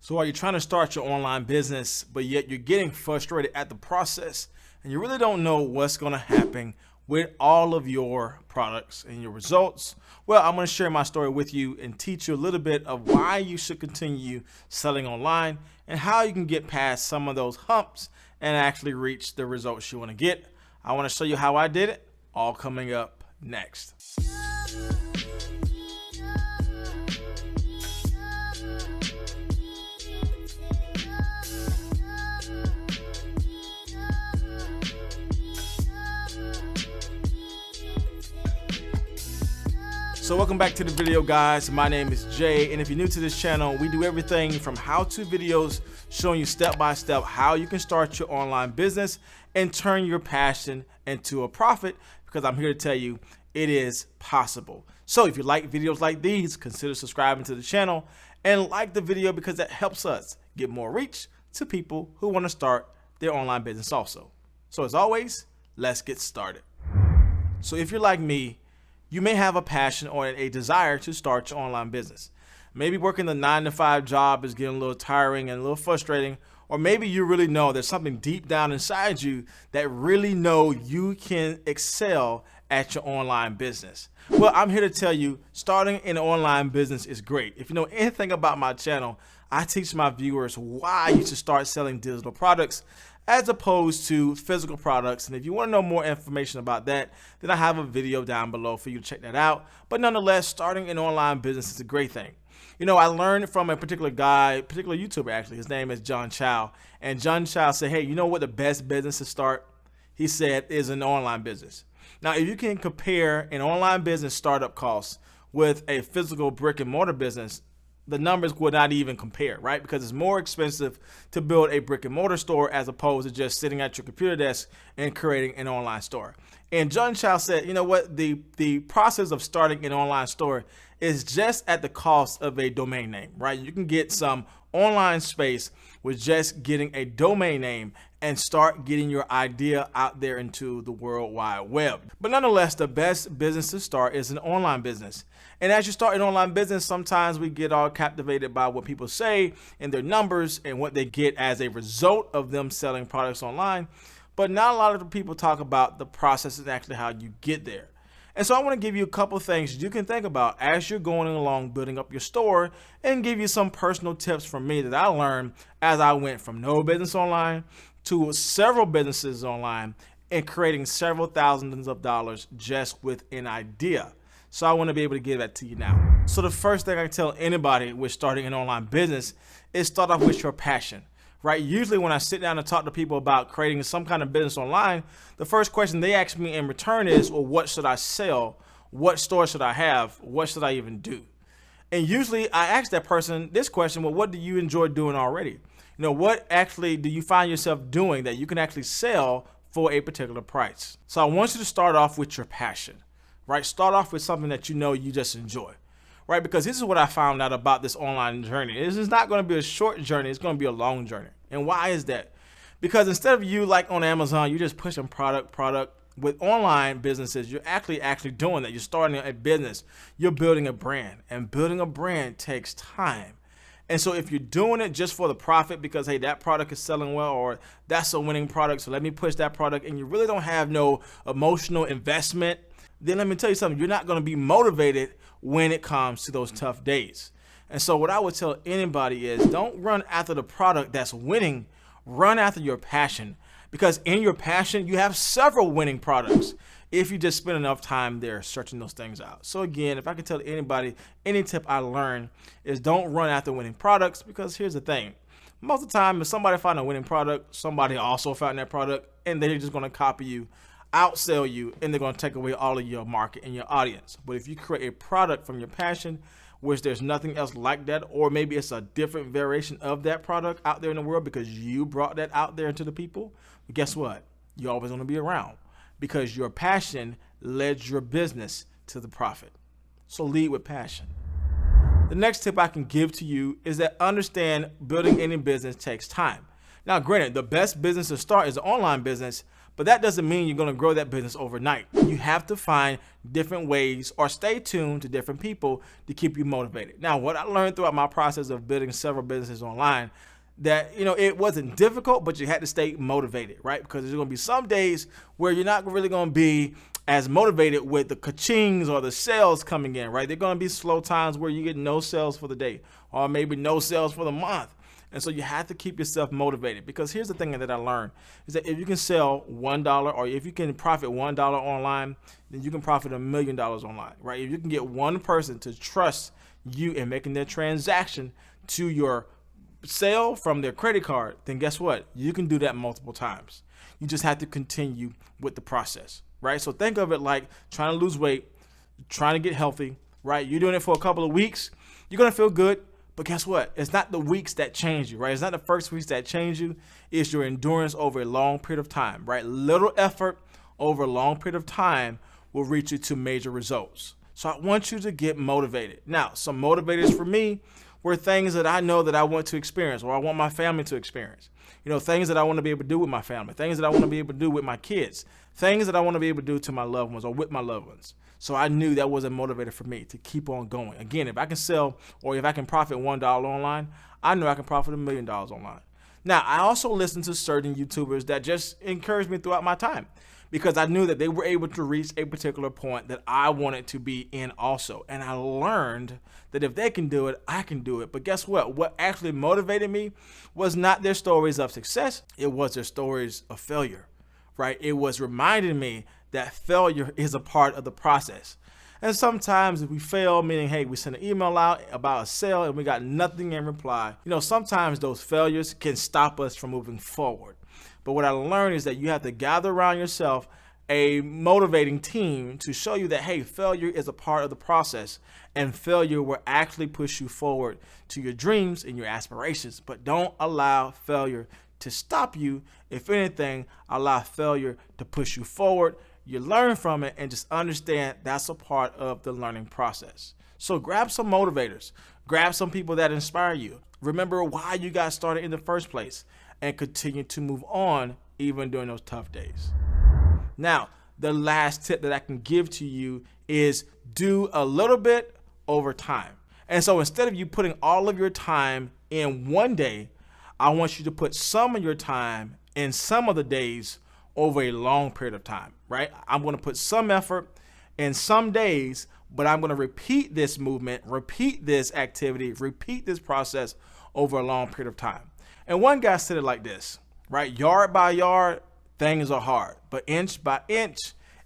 So are you trying to start your online business, but yet you're getting frustrated at the process and you really don't know what's going to happen with all of your products and your results? Well, I'm going to share my story with you and teach you a little bit of why you should continue selling online and how you can get past some of those humps and actually reach the results you want to get. I want to show you how I did it, all coming up next. So welcome back to the video, guys. My name is Jay, and if you're new to this channel, we do everything from how-to videos showing you step-by-step how you can start your online business and turn your passion into a profit, because I'm here to tell you it is possible. So if you like videos like these, consider subscribing to the channel and like the video, because that helps us get more reach to people who want to start their online business also. So as always, let's get started. So if you're like me, you may have a passion or a desire to start your online business. Maybe working the 9-to-5 job is getting a little tiring and a little frustrating, or maybe you really know there's something deep down inside you that really know you can excel at your online business. Well, I'm here to tell you starting an online business is great. If you know anything about my channel, I teach my viewers why you should start selling digital products as opposed to physical products. And if you want to know more information about that, then I have a video down below for you to check that out. But nonetheless, starting an online business is a great thing. You know, I learned from a particular guy, particular YouTuber actually, his name is John Chow. And John Chow said, hey, you know what the best business to start? He said is an online business. Now, if you can compare an online business startup costs with a physical brick and mortar business, the numbers would not even compare, right? Because it's more expensive to build a brick and mortar store as opposed to just sitting at your computer desk and creating an online store. And John Chow said, you know what, the process of starting an online store is just at the cost of a domain name, right? You can get some online space with just getting a domain name and start getting your idea out there into the World Wide Web. But nonetheless, the best business to start is an online business. And as you start an online business, sometimes we get all captivated by what people say and their numbers and what they get as a result of them selling products online. But not a lot of the people talk about the process and actually how you get there. And so I want to give you a couple things you can think about as you're going along building up your store, and give you some personal tips from me that I learned as I went from no business online to several businesses online and creating several thousands of dollars just with an idea. So I want to be able to give that to you now. So the first thing I can tell anybody with starting an online business is start off with your passion. Right? Usually when I sit down and talk to people about creating some kind of business online, the first question they ask me in return is, well, what should I sell? What store should I have? What should I even do? And usually I ask that person this question, well, what do you enjoy doing already? You know, what actually do you find yourself doing that you can actually sell for a particular price? So I want you to start off with your passion, right? Start off with something that you know you just enjoy. Right? Because this is what I found out about this online journey. This is not going to be a short journey. It's going to be a long journey. And why is that? Because instead of you like on Amazon, you're just pushing product. With online businesses, you're actually doing that. You're starting a business. You're building a brand. And building a brand takes time. And so if you're doing it just for the profit because, hey, that product is selling well, or that's a winning product, so let me push that product, and you really don't have no emotional investment, then let me tell you something. You're not going to be motivated when it comes to those tough days. And so what I would tell anybody is, don't run after the product that's winning, run after your passion, because in your passion, you have several winning products if you just spend enough time there searching those things out. So again, if I could tell anybody, any tip I learned is don't run after winning products, because here's the thing. Most of the time, if somebody found a winning product, somebody also found that product, and they're just going to copy you, outsell you, and they're going to take away all of your market and your audience. But if you create a product from your passion, which there's nothing else like that, or maybe it's a different variation of that product out there in the world because you brought that out there to the people, guess what? You're always going to be around because your passion led your business to the profit. So lead with passion. The next tip I can give to you is that understand building any business takes time. Now, granted, the best business to start is an online business, But that doesn't mean you're going to grow that business overnight. You have to find different ways or stay tuned to different people to keep you motivated. Now, what I learned throughout my process of building several businesses online, that, it wasn't difficult, but you had to stay motivated, right? Because there's going to be some days where you're not really going to be as motivated with the ka-chings or the sales coming in, right? They're going to be slow times where you get no sales for the day or maybe no sales for the month. And so you have to keep yourself motivated, because here's the thing that I learned is that if you can sell $1 or if you can profit $1 online, then you can profit $1 million online, right? If you can get one person to trust you in making their transaction to your sale from their credit card, then guess what? You can do that multiple times. You just have to continue with the process, right? So think of it like trying to lose weight, trying to get healthy, right? You're doing it for a couple of weeks. You're going to feel good. But guess what? It's not the weeks that change you, right? It's not the first weeks that change you. It's your endurance over a long period of time, right? Little effort over a long period of time will reach you to major results. So I want you to get motivated. Now, some motivators for me were things that I know that I want to experience or I want my family to experience. Things that I want to be able to do with my family, things that I want to be able to do with my kids, things that I want to be able to do to my loved ones or with my loved ones. So I knew that was a motivator for me to keep on going. Again, if I can sell or if I can profit $1 online, I know I can profit $1 million online. Now, I also listened to certain YouTubers that just encouraged me throughout my time, because I knew that they were able to reach a particular point that I wanted to be in also. And I learned that if they can do it, I can do it. But guess what? What actually motivated me was not their stories of success. It was their stories of failure, right? It was reminding me that failure is a part of the process. And sometimes if we fail, meaning, hey, we send an email out about a sale and we got nothing in reply, sometimes those failures can stop us from moving forward. But what I learned is that you have to gather around yourself a motivating team to show you that, hey, failure is a part of the process, and failure will actually push you forward to your dreams and your aspirations. But don't allow failure to stop you. If anything, allow failure to push you forward. You learn from it and just understand that's a part of the learning process. So grab some motivators, grab some people that inspire you. Remember why you got started in the first place and continue to move on even during those tough days. Now, the last tip that I can give to you is do a little bit over time. And so instead of you putting all of your time in one day, I want you to put some of your time in some of the days over a long period of time, right? I'm going to put some effort in some days, but I'm going to repeat this movement, repeat this activity, repeat this process over a long period of time. And one guy said it like this, right? Yard by yard, things are hard, but inch by inch,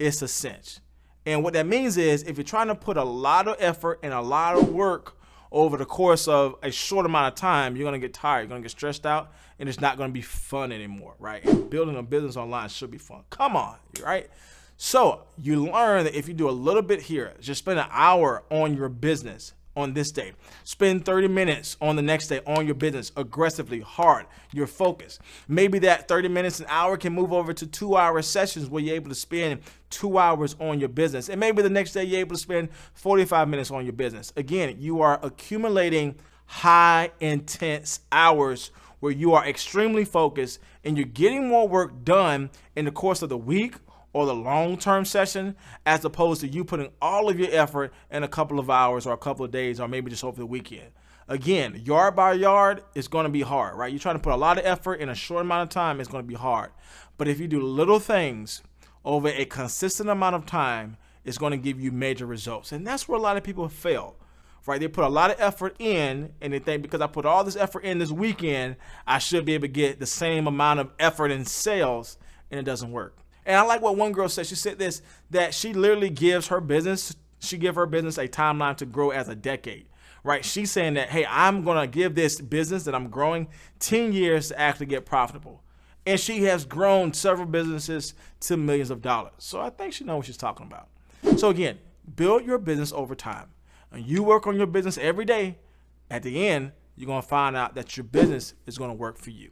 it's a cinch. And what that means is if you're trying to put a lot of effort and a lot of work over the course of a short amount of time, you're going to get tired, you're going to get stressed out, and it's not going to be fun anymore, right? And building a business online should be fun. Come on, right? So you learn that if you do a little bit here, just spend an hour on your business on this day, spend 30 minutes on the next day on your business aggressively, hard, you're focused. Maybe that 30 minutes, an hour can move over to 2-hour sessions where you're able to spend 2 hours on your business. And maybe the next day you're able to spend 45 minutes on your business. Again, you are accumulating high intense hours where you are extremely focused and you're getting more work done in the course of the week or the long-term session, as opposed to you putting all of your effort in a couple of hours or a couple of days or maybe just over the weekend. Again, yard by yard, it's going to be hard, right? You're trying to put a lot of effort in a short amount of time, it's going to be hard. But if you do little things over a consistent amount of time, it's going to give you major results. And that's where a lot of people fail, right? They put a lot of effort in and they think, because I put all this effort in this weekend, I should be able to get the same amount of effort in sales, and it doesn't work. And I like what one girl said. She said this, that she literally gives her business, she give her business a timeline to grow as a decade, right? She's saying that, hey, I'm going to give this business that I'm growing 10 years to actually get profitable. And she has grown several businesses to millions of dollars. So I think she knows what she's talking about. So again, build your business over time. And you work on your business every day. At the end, you're going to find out that your business is going to work for you.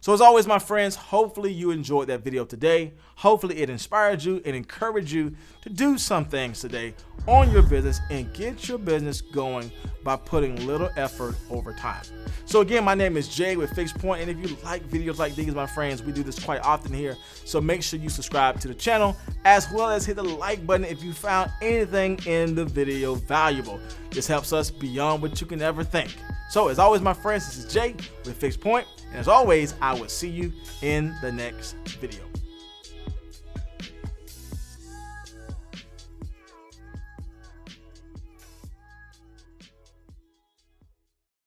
So as always, my friends, hopefully you enjoyed that video today. Hopefully it inspired you and encouraged you to do some things today on your business and get your business going by putting little effort over time. So again, my name is Jay with Fixed Point, and if you like videos like these, my friends, we do this quite often here. So make sure you subscribe to the channel, as well as hit the like button if you found anything in the video valuable. This helps us beyond what you can ever think. So as always, my friends, this is Jay with Fixed Point, and as always, I will see you in the next video.